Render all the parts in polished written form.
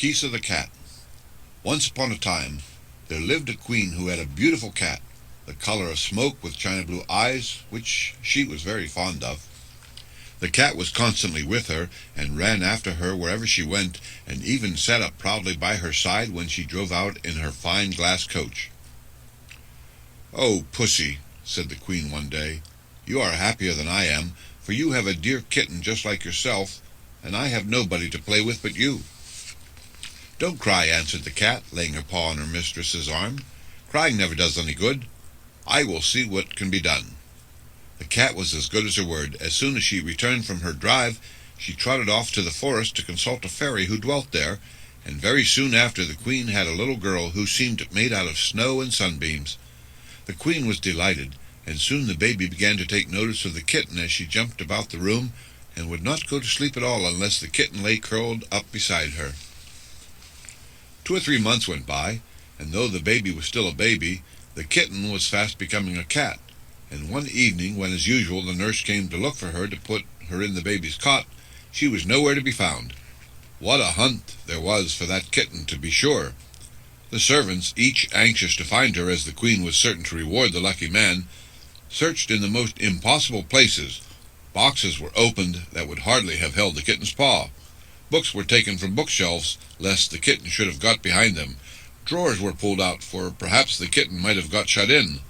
Kisa the Cat. Once upon a time, there lived a queen who had a beautiful cat, the color of smoke with china blue eyes, which she was very fond of. The cat was constantly with her, and ran after her wherever she went, and even sat up proudly by her side when she drove out in her fine glass coach. "Oh, Pussy," said the queen one day, "you are happier than I am, for you have a dear kitten just like yourself, and I have nobody to play with but you." "Don't cry," answered the cat, laying her paw on her mistress's arm. "Crying never does any good. I will see what can be done." The cat was as good as her word. As soon as she returned from her drive, she trotted off to the forest to consult a fairy who dwelt there, and very soon after the queen had a little girl who seemed made out of snow and sunbeams. The queen was delighted, and soon the baby began to take notice of the kitten as she jumped about the room, and would not go to sleep at all unless the kitten lay curled up beside her. 2 or 3 months went by, and though the baby was still a baby, the kitten was fast becoming a cat, and one evening, when as usual the nurse came to look for her to put her in the baby's cot, she was nowhere to be found. What a hunt there was for that kitten, to be sure! The servants, each anxious to find her, as the queen was certain to reward the lucky man, searched in the most impossible places. Boxes were opened that would hardly have held the kitten's paw. Books were taken from bookshelves, lest the kitten should have got behind them. Drawers were pulled out, for perhaps the kitten might have got shut in.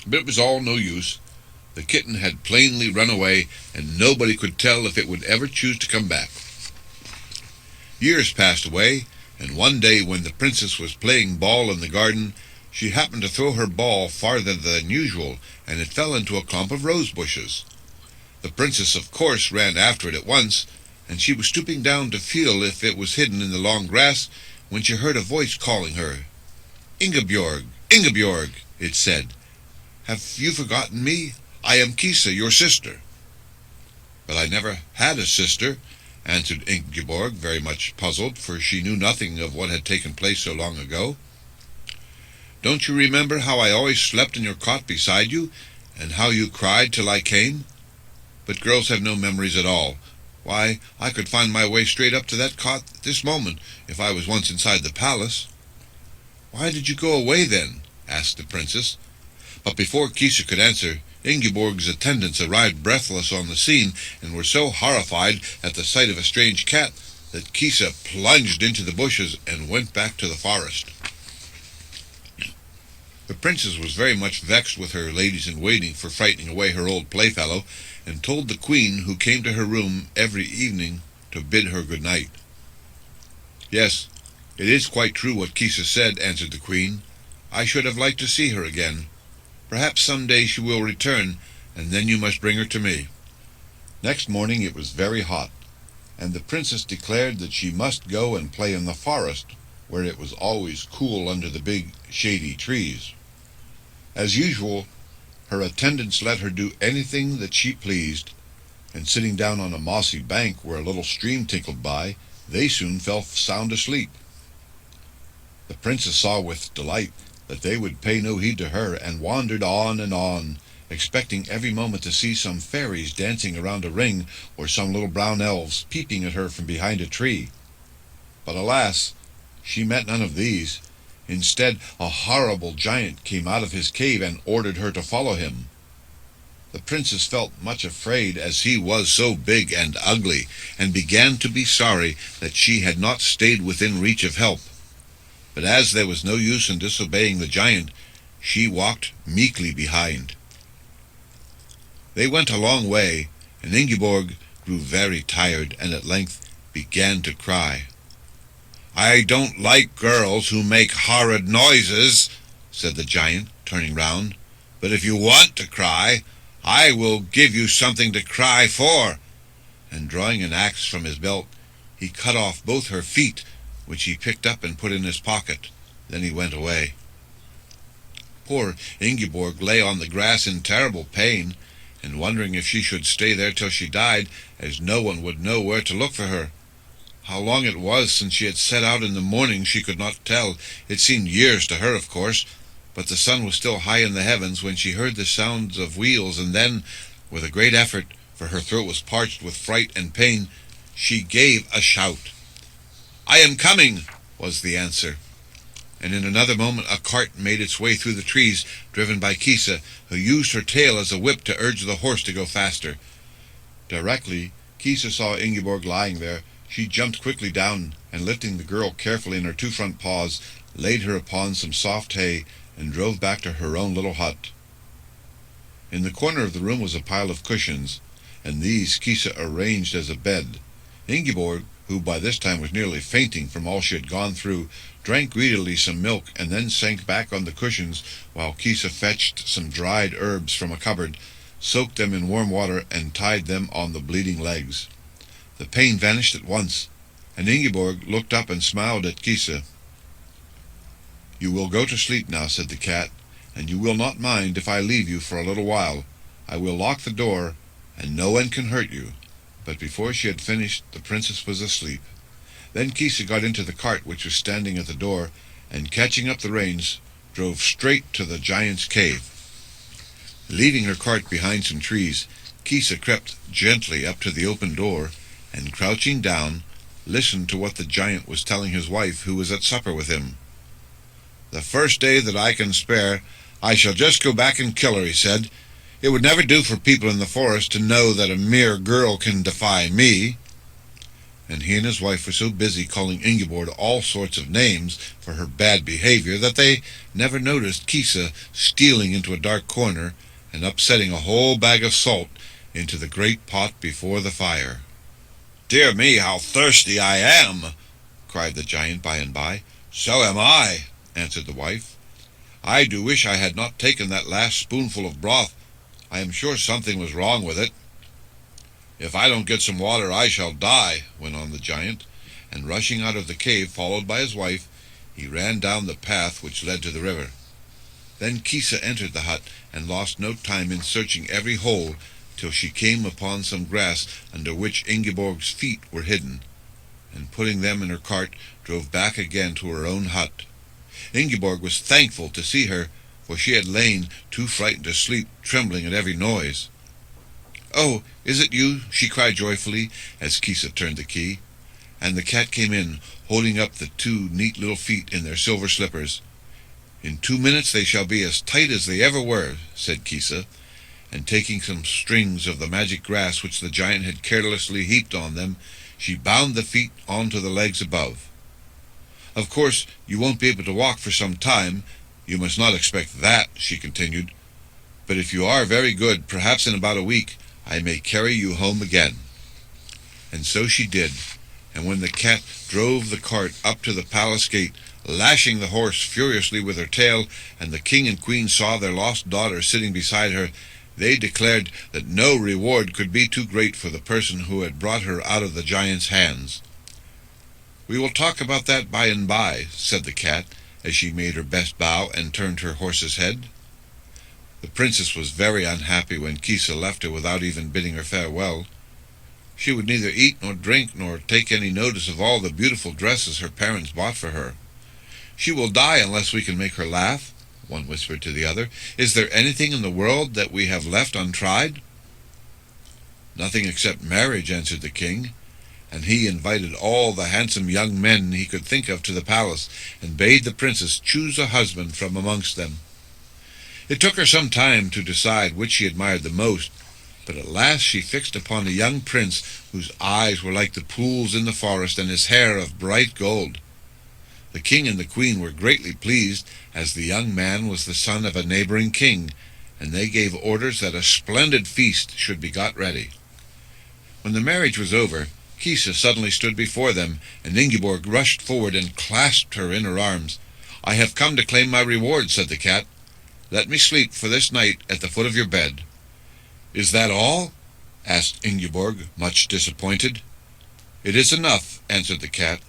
But it was all no use. The kitten had plainly run away, and nobody could tell if it would ever choose to come back. Years passed away, and one day when the princess was playing ball in the garden, she happened to throw her ball farther than usual, and it fell into a clump of rose bushes. The princess, of course, ran after it at once, and she was stooping down to feel if it was hidden in the long grass, when she heard a voice calling her. "Ingebjorg, Ingebjorg," it said, "have you forgotten me? I am Kisa, your sister." "But I never had a sister," answered Ingeborg, very much puzzled, for she knew nothing of what had taken place so long ago. "Don't you remember how I always slept in your cot beside you, and how you cried till I came? But girls have no memories at all. Why, I could find my way straight up to that cot this moment, if I was once inside the palace." "Why did you go away, then?" asked the princess. But before Kisa could answer, Ingeborg's attendants arrived breathless on the scene, and were so horrified at the sight of a strange cat that Kisa plunged into the bushes and went back to the forest. The princess was very much vexed with her ladies-in-waiting for frightening away her old playfellow, and told the queen, who came to her room every evening, to bid her good night. "Yes, it is quite true what Kisa said," answered the queen. "I should have liked to see her again. Perhaps some day she will return, and then you must bring her to me." Next morning it was very hot, and the princess declared that she must go and play in the forest, where it was always cool under the big shady trees. As usual, her attendants let her do anything that she pleased, and sitting down on a mossy bank where a little stream tinkled by, they soon fell sound asleep. The princess saw with delight that they would pay no heed to her, and wandered on, expecting every moment to see some fairies dancing around a ring, or some little brown elves peeping at her from behind a tree. But alas, she met none of these. Instead, a horrible giant came out of his cave and ordered her to follow him. The princess felt much afraid, as he was so big and ugly, and began to be sorry that she had not stayed within reach of help. But as there was no use in disobeying the giant, she walked meekly behind. They went a long way, and Ingeborg grew very tired, and at length began to cry. "I don't like girls who make horrid noises," said the giant, turning round. "But if you want to cry, I will give you something to cry for." And drawing an axe from his belt, he cut off both her feet, which he picked up and put in his pocket. Then he went away. Poor Ingeborg lay on the grass in terrible pain, and wondering if she should stay there till she died, as no one would know where to look for her. How long it was since she had set out in the morning she could not tell. It seemed years to her, of course, but the sun was still high in the heavens when she heard the sounds of wheels, and then, with a great effort, for her throat was parched with fright and pain, she gave a shout. "I am coming," was the answer. And in another moment a cart made its way through the trees, driven by Kisa, who used her tail as a whip to urge the horse to go faster. Directly Kisa saw Ingeborg lying there, she jumped quickly down, and lifting the girl carefully in her two front paws, laid her upon some soft hay, and drove back to her own little hut. In the corner of the room was a pile of cushions, and these Kisa arranged as a bed. Ingeborg, who by this time was nearly fainting from all she had gone through, drank greedily some milk, and then sank back on the cushions, while Kisa fetched some dried herbs from a cupboard, soaked them in warm water, and tied them on the bleeding legs. The pain vanished at once, and Ingeborg looked up and smiled at Kisa. "You will go to sleep now," said the cat, "and you will not mind if I leave you for a little while. I will lock the door, and no one can hurt you." But before she had finished, the princess was asleep. Then Kisa got into the cart which was standing at the door, and catching up the reins, drove straight to the giant's cave. Leaving her cart behind some trees, Kisa crept gently up to the open door, and crouching down, listened to what the giant was telling his wife, who was at supper with him. "The first day that I can spare, I shall just go back and kill her," he said. "It would never do for people in the forest to know that a mere girl can defy me." And he and his wife were so busy calling Ingeborg all sorts of names for her bad behavior that they never noticed Kisa stealing into a dark corner and upsetting a whole bag of salt into the great pot before the fire. "Dear me, how thirsty I am!" cried the giant by and by. "So am I," answered the wife. "I do wish I had not taken that last spoonful of broth. I am sure something was wrong with it." "If I don't get some water, I shall die," went on the giant, and rushing out of the cave, followed by his wife, he ran down the path which led to the river. Then Kisa entered the hut, and lost no time in searching every hole, till she came upon some grass under which Ingeborg's feet were hidden, and putting them in her cart, drove back again to her own hut. Ingeborg was thankful to see her, for she had lain too frightened to sleep, trembling at every noise. "Oh, is it you?" she cried joyfully, as Kisa turned the key. And the cat came in, holding up the two neat little feet in their silver slippers. "In 2 minutes they shall be as tight as they ever were," said Kisa, and taking some strings of the magic grass which the giant had carelessly heaped on them, she bound the feet onto the legs above. "Of course, you won't be able to walk for some time. You must not expect that," she continued. "But if you are very good, perhaps in about a week, I may carry you home again." And so she did, and when the cat drove the cart up to the palace gate, lashing the horse furiously with her tail, and the king and queen saw their lost daughter sitting beside her, they declared that no reward could be too great for the person who had brought her out of the giant's hands. "We will talk about that by and by," said the cat, as she made her best bow and turned her horse's head. The princess was very unhappy when Kisa left her without even bidding her farewell. She would neither eat nor drink nor take any notice of all the beautiful dresses her parents bought for her. "She will die unless we can make her laugh," one whispered to the other. "Is there anything in the world that we have left untried?" "Nothing except marriage," answered the king, and he invited all the handsome young men he could think of to the palace, and bade the princess choose a husband from amongst them. It took her some time to decide which she admired the most, but at last she fixed upon a young prince whose eyes were like the pools in the forest, and his hair of bright gold. The king and the queen were greatly pleased, as the young man was the son of a neighboring king, and they gave orders that a splendid feast should be got ready. When the marriage was over, Kisa suddenly stood before them, and Ingeborg rushed forward and clasped her in her arms. "I have come to claim my reward," said the cat. "Let me sleep for this night at the foot of your bed." "Is that all?" asked Ingeborg, much disappointed. "It is enough," answered the cat.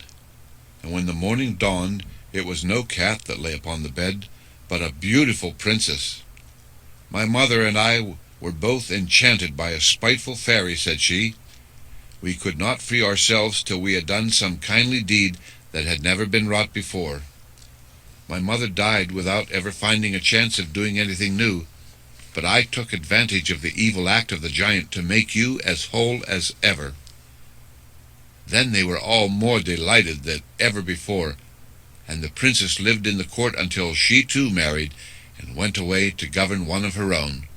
And when the morning dawned, it was no cat that lay upon the bed, but a beautiful princess. "My mother and I were both enchanted by a spiteful fairy," said she. "We could not free ourselves till we had done some kindly deed that had never been wrought before. My mother died without ever finding a chance of doing anything new, but I took advantage of the evil act of the giant to make you as whole as ever." Then they were all more delighted than ever before, and the princess lived in the court until she too married and went away to govern one of her own.